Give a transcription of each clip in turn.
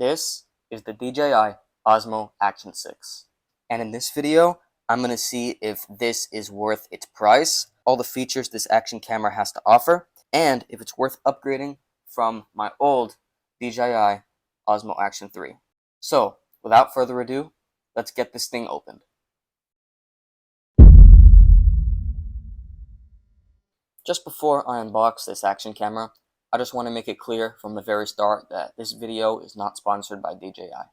This is the DJI Osmo Action 6. And in this video, I'm going to see if this is worth its price, all the features this action camera has to offer, and if it's worth upgrading from my old DJI Osmo Action 3. So, without further ado, let's get this thing opened. Just before I unbox this action camera, I just want to make it clear from the very start that this video is not sponsored by DJI.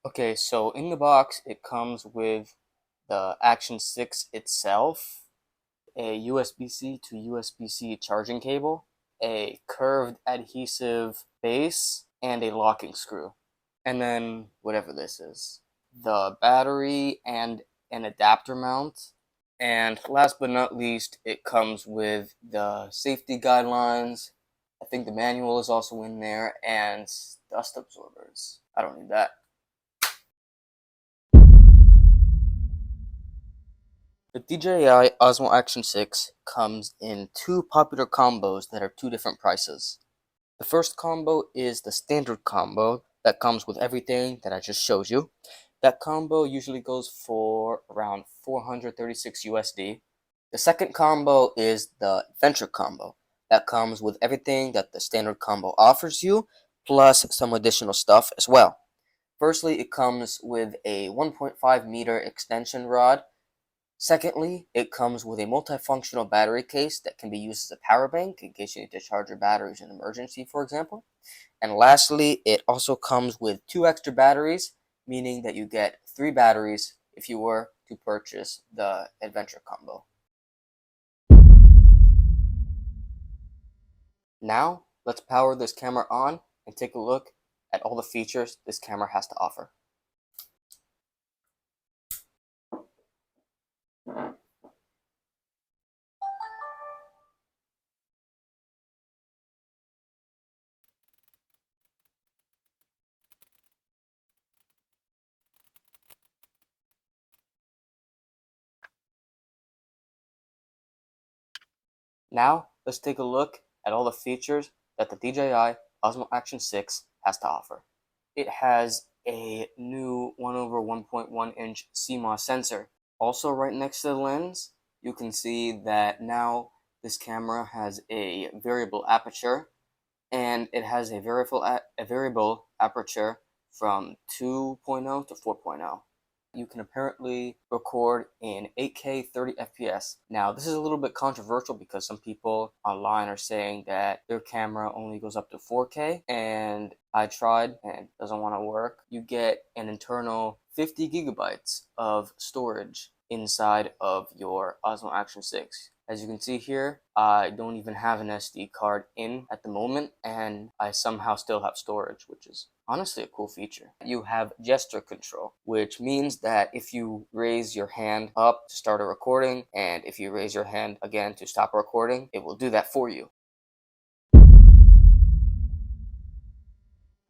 Okay, so in the box, it comes with the Action 6 itself, a USB-C to USB-C charging cable, a curved adhesive base, and a locking screw. And then whatever this is. The battery and an adapter mount. And last but not least, it comes with the safety guidelines. I think the manual is also in there, and dust absorbers. I don't need that. The DJI Osmo Action 6 comes in two popular combos that are two different prices. The first combo is the standard combo that comes with everything that I just showed you. That combo usually goes for around 436 USD. The second combo is the Adventure combo that comes with everything that the standard combo offers you, plus some additional stuff as well. Firstly, it comes with a 1.5 meter extension rod. Secondly, it comes with a multifunctional battery case that can be used as a power bank in case you need to charge your batteries in an emergency, for example. And lastly, it also comes with two extra batteries, meaning that you get 3 batteries if you were to purchase the Adventure combo. Now, let's power this camera on and take a look at all the features this camera has to offer. Now, let's take a look at all the features that the DJI Osmo Action 6 has to offer. It has a new 1/1.1 inch CMOS sensor. Also, right next to the lens, you can see that now this camera has a variable aperture, and it has a variable aperture from 2.0 to 4.0. You can apparently record in 8K 30 FPS. Now, this is a little bit controversial because some people online are saying that their camera only goes up to 4K, and I tried and it doesn't want to work. You get an internal 50 gigabytes of storage inside of your Osmo Action 6. As you can see here, I don't even have an SD card in at the moment, and I somehow still have storage, which is honestly a cool feature. You have gesture control, which means that if you raise your hand up to start a recording, and if you raise your hand again to stop recording, it will do that for you.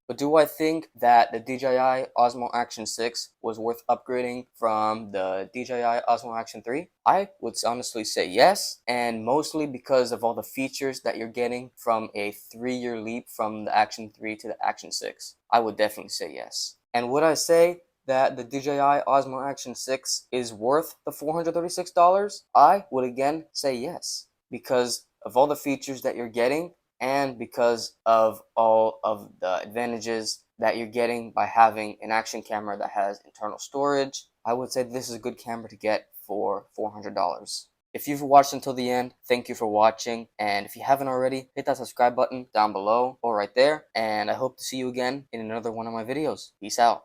But do I think that the DJI Osmo Action 6 was worth upgrading from the DJI Osmo Action 3? I would honestly say yes, and mostly because of all the features that you're getting from a 3-year leap from the Action 3 to the Action 6. I would definitely say yes. And would I say that the DJI Osmo Action 6 is worth the $436? I would again say yes, because of all the features that you're getting and because of all of the advantages that you're getting by having an action camera that has internal storage. I would say this is a good camera to get for $400. If you've watched until the end, thank you for watching, and if you haven't already, hit that subscribe button down below or right there, and I hope to see you again in another one of my videos. Peace out.